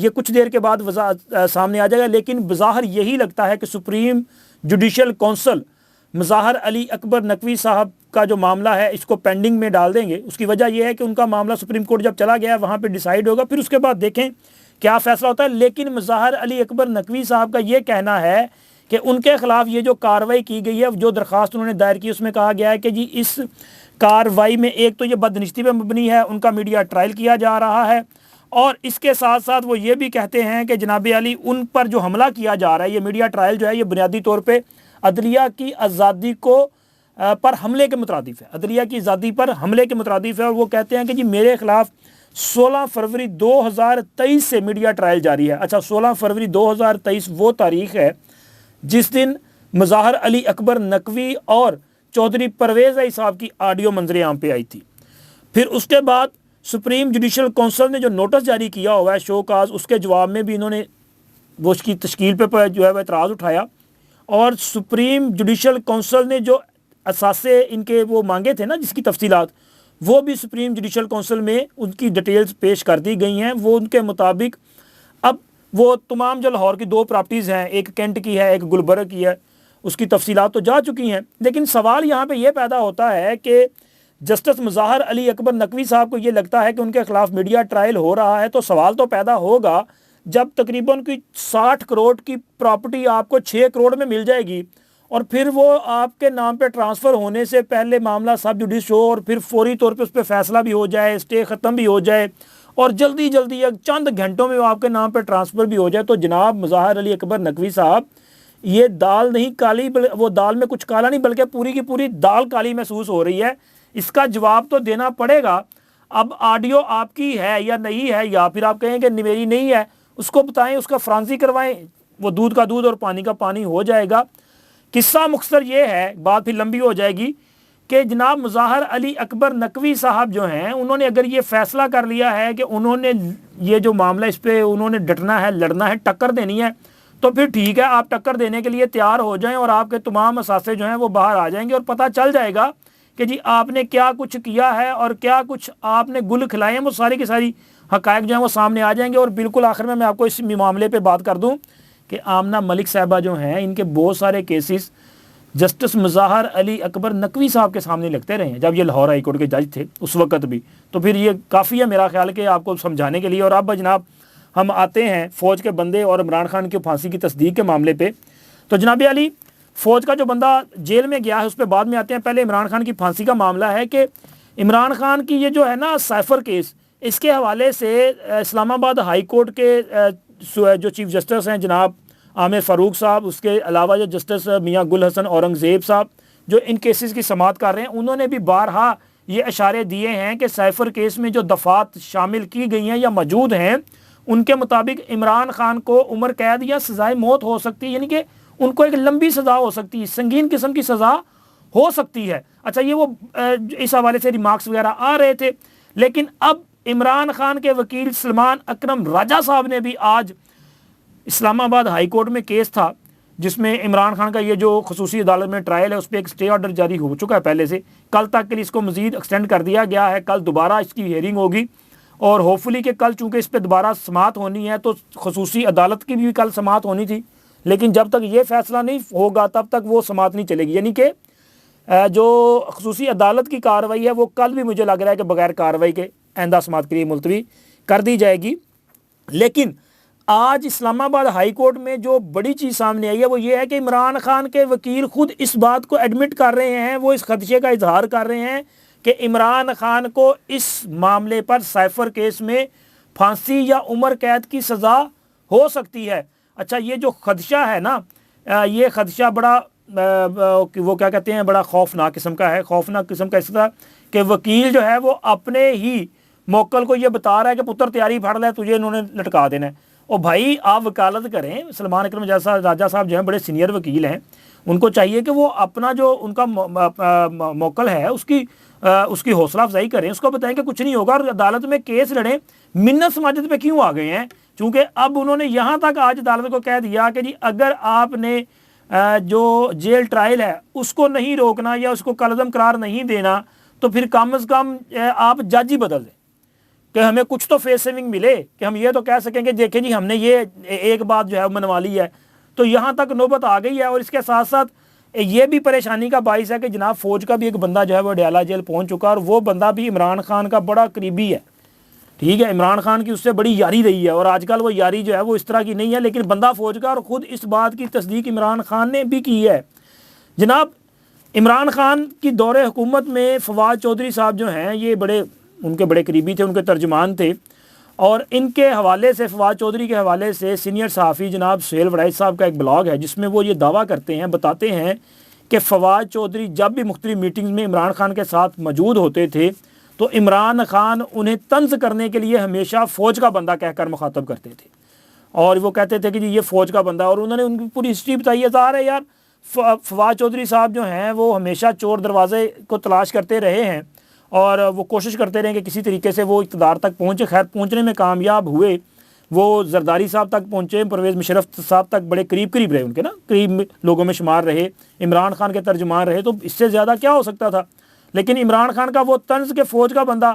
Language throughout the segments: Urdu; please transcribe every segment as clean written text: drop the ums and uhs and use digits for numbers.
یہ کچھ دیر کے بعد سامنے آ جائے گا، لیکن بظاہر یہی لگتا ہے کہ سپریم جوڈیشل کونسل مظاہر علی اکبر نقوی صاحب کا جو معاملہ ہے اس کو پینڈنگ میں ڈال دیں گے۔ اس کی وجہ یہ ہے کہ ان کا معاملہ سپریم کورٹ جب چلا گیا ہے وہاں پہ ڈیسائیڈ ہوگا، پھر اس کے بعد دیکھیں کیا فیصلہ ہوتا ہے۔ لیکن مظاہر علی اکبر نقوی صاحب کا یہ کہنا ہے کہ ان کے خلاف یہ جو کارروائی کی گئی ہے، جو درخواست انہوں نے دائر کی، اس میں کہا گیا ہے کہ جی اس کارروائی میں ایک تو یہ بدنستی پہ مبنی ہے، ان کا میڈیا ٹرائل کیا جا رہا ہے، اور اس کے ساتھ ساتھ وہ یہ بھی کہتے ہیں کہ جناب علی ان پر جو حملہ کیا جا رہا ہے، یہ میڈیا ٹرائل جو ہے یہ بنیادی طور پہ عدلیہ کی آزادی پر حملے کے مترادف ہے، عدلیہ کی آزادی پر حملے کے مترادف ہے۔ اور وہ کہتے ہیں کہ جی میرے خلاف 16 فروری 2023 سے میڈیا ٹرائل جاری ہے۔ اچھا، 16 فروری 2023 وہ تاریخ ہے جس دن مظاہر علی اکبر نقوی اور چودھری پرویز صاحب کی آڈیو منظر عام پہ آئی تھی۔ پھر اس کے بعد سپریم جوڈیشل کونسل نے جو نوٹس جاری کیا ہوا ہے شو کاز، اس کے جواب میں بھی انہوں نے وہ اس کی تشکیل پہ جو ہے وہ اعتراض اٹھایا، اور سپریم جوڈیشل کونسل نے جو اثاثے ان کے وہ مانگے تھے نا، جس کی تفصیلات، وہ بھی سپریم جوڈیشل کونسل میں ان کی ڈیٹیلز پیش کر دی گئی ہیں۔ وہ ان کے مطابق اب وہ تمام جو لاہور کی 2 پراپرٹیز ہیں، ایک کینٹ کی ہے، ایک گلبرگ کی ہے، اس کی تفصیلات تو جا چکی ہیں، لیکن سوال یہاں پہ یہ پیدا ہوتا ہے کہ جسٹس مظاہر علی اکبر نقوی صاحب کو یہ لگتا ہے کہ ان کے خلاف میڈیا ٹرائل ہو رہا ہے، تو سوال تو پیدا ہوگا جب تقریباً کوئی 60 کروڑ کی پراپرٹی آپ کو 6 کروڑ میں مل جائے گی، اور پھر وہ آپ کے نام پہ ٹرانسفر ہونے سے پہلے معاملہ سب جوڈیس ہو، اور پھر فوری طور پہ اس پہ فیصلہ بھی ہو جائے، اسٹے ختم بھی ہو جائے، اور جلدی جلدی چند گھنٹوں میں وہ آپ کے نام پہ ٹرانسفر بھی ہو جائے، تو جناب مظاہر علی اکبر نقوی صاحب، یہ دال نہیں کالی، وہ دال میں کچھ کالا نہیں بلکہ پوری کی پوری دال کالی محسوس ہو رہی ہے۔ اس کا جواب تو دینا پڑے گا۔ اب آڈیو آپ کی ہے یا نہیں ہے، یا پھر آپ کہیں کہ میری نہیں ہے، اس کو بتائیں، اس کا فرانسی کروائیں، وہ دودھ کا دودھ اور پانی کا پانی ہو جائے گا۔ قصہ مختصر یہ ہے، بات پھر لمبی ہو جائے گی، کہ جناب مظاہر علی اکبر نقوی صاحب جو ہیں، انہوں نے اگر یہ فیصلہ کر لیا ہے کہ انہوں نے یہ جو معاملہ اس پہ انہوں نے ڈٹنا ہے، لڑنا ہے، ٹکر دینی ہے، تو پھر ٹھیک ہے، آپ ٹکر دینے کے لیے تیار ہو جائیں، اور آپ کے تمام اثاثے جو ہیں وہ باہر آ جائیں گے، اور پتہ چل جائے گا کہ جی آپ نے کیا کچھ کیا ہے اور کیا کچھ آپ نے گل کھلائے ہیں، وہ ساری کی ساری حقائق جو ہیں وہ سامنے آ جائیں گے۔ اور بالکل آخر میں آپ کو اس معاملے پہ بات کر دوں کہ آمنہ ملک صاحبہ جو ہیں، ان کے بہت سارے کیسز جسٹس مظاہر علی اکبر نقوی صاحب کے سامنے لگتے رہے ہیں جب یہ لاہور ہائی کورٹ کے جج تھے اس وقت بھی، تو پھر یہ کافی ہے میرا خیال کہ آپ کو سمجھانے کے لیے۔ اور اب جناب ہم آتے ہیں فوج کے بندے اور عمران خان کی پھانسی کی تصدیق کے معاملے پہ۔ تو جناب علی، فوج کا جو بندہ جیل میں گیا ہے اس پہ بعد میں آتے ہیں، پہلے عمران خان کی پھانسی کا معاملہ ہے کہ عمران خان کی یہ جو ہے نا سائفر کیس، اس کے حوالے سے اسلام آباد ہائی کورٹ کے جو چیف جسٹس ہیں جناب عامر فاروق صاحب، اس کے علاوہ جو جسٹس میاں گل حسن اورنگزیب صاحب جو ان کیسز کی سماعت کر رہے ہیں، انہوں نے بھی بارہا یہ اشارے دیے ہیں کہ سائفر کیس میں جو دفعات شامل کی گئی ہیں یا موجود ہیں، ان کے مطابق عمران خان کو عمر قید یا سزائے موت ہو سکتی ہے، یعنی کہ ان کو ایک لمبی سزا ہو سکتی ہے، سنگین قسم کی سزا ہو سکتی ہے۔ اچھا، یہ وہ اس حوالے سے ریمارکس وغیرہ آ رہے تھے، لیکن اب عمران خان کے وکیل سلمان اکرم راجہ صاحب نے بھی آج اسلام آباد ہائی کورٹ میں کیس تھا جس میں عمران خان کا یہ جو خصوصی عدالت میں ٹرائل ہے اس پہ ایک سٹے آرڈر جاری ہو چکا ہے پہلے سے، کل تک کے لیے اس کو مزید ایکسٹینڈ کر دیا گیا ہے، کل دوبارہ اس کی ہیئرنگ ہوگی، اور ہوپ فلی کہ کل چونکہ اس پہ دوبارہ سماعت ہونی ہے تو خصوصی عدالت کی بھی کل سماعت ہونی تھی، لیکن جب تک یہ فیصلہ نہیں ہوگا تب تک وہ سماعت نہیں چلے گی، یعنی کہ جو خصوصی عدالت کی کارروائی ہے وہ کل بھی مجھے لگ رہا ہے کہ بغیر کارروائی کے آئندہ سماعت کے لیے ملتوی کر دی جائے گی۔ لیکن آج اسلام آباد ہائی کورٹ میں جو بڑی چیز سامنے آئی ہے وہ یہ ہے کہ عمران خان کے وکیل خود اس بات کو ایڈمٹ کر رہے ہیں، وہ اس خدشے کا اظہار کر رہے ہیں کہ عمران خان کو اس معاملے پر سائفر کیس میں پھانسی یا عمر قید کی سزا ہو سکتی ہے۔ اچھا، یہ جو خدشہ ہے نا، یہ خدشہ بڑا وہ کیا کہتے ہیں، بڑا خوفناک قسم کا ہے، خوفناک قسم کا اس طرح کہ وکیل جو ہے وہ اپنے ہی موکل کو یہ بتا رہا ہے کہ پتر تیاری پھڑ لے، تجھے انہوں نے لٹکا دینا ہے۔ اور بھائی آپ وکالت کریں، سلمان اکرم راجہ صاحب جو ہیں بڑے سینئر وکیل ہیں، ان کو چاہیے کہ وہ اپنا جو ان کا موکل ہے اس کی حوصلہ افزائی کریں، اس کو بتائیں کہ کچھ نہیں ہوگا، اور عدالت میں کیس لڑیں۔ منت سماجت پہ کیوں آ گئے ہیں؟ چونکہ اب انہوں نے یہاں تک آج عدالت کو کہہ دیا کہ جی اگر آپ نے جو جیل ٹرائل ہے اس کو نہیں روکنا یا اس کو کالعدم قرار نہیں دینا تو پھر کم از کم آپ جج ہی بدل دیں، کہ ہمیں کچھ تو فیس سیونگ ملے کہ ہم یہ تو کہہ سکیں کہ دیکھیں جی ہم نے یہ ایک بات جو ہے منوا لی ہے. تو یہاں تک نوبت آ گئی ہے. اور اس کے ساتھ ساتھ یہ بھی پریشانی کا باعث ہے کہ جناب فوج کا بھی ایک بندہ جو ہے وہ اڈیالہ جیل پہنچ چکا اور وہ بندہ بھی عمران خان کا بڑا قریبی ہے. ٹھیک ہے, عمران خان کی اس سے بڑی یاری رہی ہے اور آج کل وہ یاری جو ہے وہ اس طرح کی نہیں ہے, لیکن بندہ فوج کا, اور خود اس بات کی تصدیق عمران خان نے بھی کی ہے. جناب عمران خان کی دور حکومت میں فواد چودھری صاحب جو ہیں یہ ان کے بڑے قریبی تھے, ان کے ترجمان تھے. اور ان کے حوالے سے, فواد چودھری کے حوالے سے سینئر صحافی جناب سہیل وڑائی صاحب کا ایک بلاگ ہے جس میں وہ یہ دعویٰ کرتے ہیں, بتاتے ہیں کہ فواد چودھری جب بھی مختلف میٹنگز میں عمران خان کے ساتھ موجود ہوتے تھے تو عمران خان انہیں طنز کرنے کے لیے ہمیشہ فوج کا بندہ کہہ کر مخاطب کرتے تھے. اور وہ کہتے تھے کہ جی یہ فوج کا بندہ, اور انہوں نے ان کی پوری ہسٹری بتائی ہے. ظاہر ہے یار فواد چودھری صاحب جو ہیں وہ ہمیشہ چور دروازے کو تلاش کرتے رہے ہیں اور وہ کوشش کرتے رہے کہ کسی طریقے سے وہ اقتدار تک پہنچے. خیر پہنچنے میں کامیاب ہوئے, وہ زرداری صاحب تک پہنچے, پرویز مشرف صاحب تک بڑے قریب رہے, ان کے نا قریب لوگوں میں شمار رہے, عمران خان کے ترجمان رہے. تو اس سے زیادہ کیا ہو سکتا تھا. لیکن عمران خان کا وہ طنز کے فوج کا بندہ,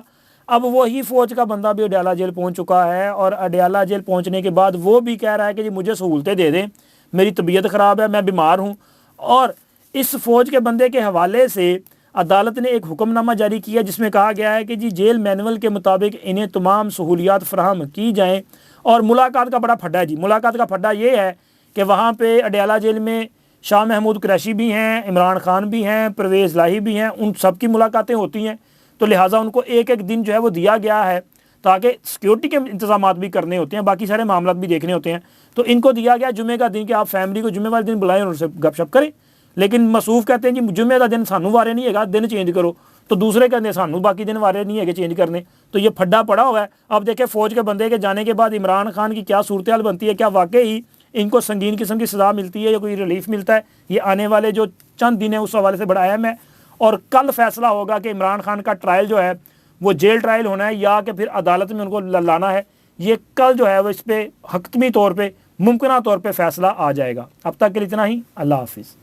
اب وہی فوج کا بندہ بھی اڈیالہ جیل پہنچ چکا ہے. اور اڈیالہ جیل پہنچنے کے بعد وہ بھی کہہ رہا ہے کہ جی مجھے سہولتیں دے دیں, میری طبیعت خراب ہے, میں بیمار ہوں. اور اس فوج کے بندے کے حوالے سے عدالت نے ایک حکم نامہ جاری کیا جس میں کہا گیا ہے کہ جی جیل مینول کے مطابق انہیں تمام سہولیات فراہم کی جائیں. اور ملاقات کا بڑا پھڈا ہے جی. ملاقات کا پھڈا یہ ہے کہ وہاں پہ اڈیالہ جیل میں شاہ محمود قریشی بھی ہیں, عمران خان بھی ہیں, پرویز لاہی بھی ہیں, ان سب کی ملاقاتیں ہوتی ہیں. تو لہٰذا ان کو ایک دن جو ہے وہ دیا گیا ہے تاکہ سیکیورٹی کے انتظامات بھی کرنے ہوتے ہیں, باقی سارے معاملات بھی دیکھنے ہوتے ہیں. تو ان کو دیا گیا جمعے کا دن کہ آپ فیملی کو جمعے والے دن بلائیں اور ان سے گپ شپ کریں. لیکن مصروف کہتے ہیں جی جمعے کا دن سانو وارے نہیں ہے گا, دن چینج کرو. تو دوسرے کہتے ہیں سانو باقی دن وارے نہیں ہے کہ چینج کرنے. تو یہ پھڈا پڑا ہوا ہے. اب دیکھیں فوج کے بندے کے جانے کے بعد عمران خان کی کیا صورتحال بنتی ہے, کیا واقعی ان کو سنگین قسم کی سزا ملتی ہے یا کوئی ریلیف ملتا ہے. یہ آنے والے جو چند دن ہیں اس حوالے سے بڑا اہم ہے. اور کل فیصلہ ہوگا کہ عمران خان کا ٹرائل جو ہے وہ جیل ٹرائل ہونا ہے یا کہ پھر عدالت میں ان کو لانا ہے. یہ کل جو ہے وہ اس پہ حتمی طور پہ ممکنہ طور پہ فیصلہ آ جائے گا. اب تک کے لیے اتنا ہی. اللہ حافظ.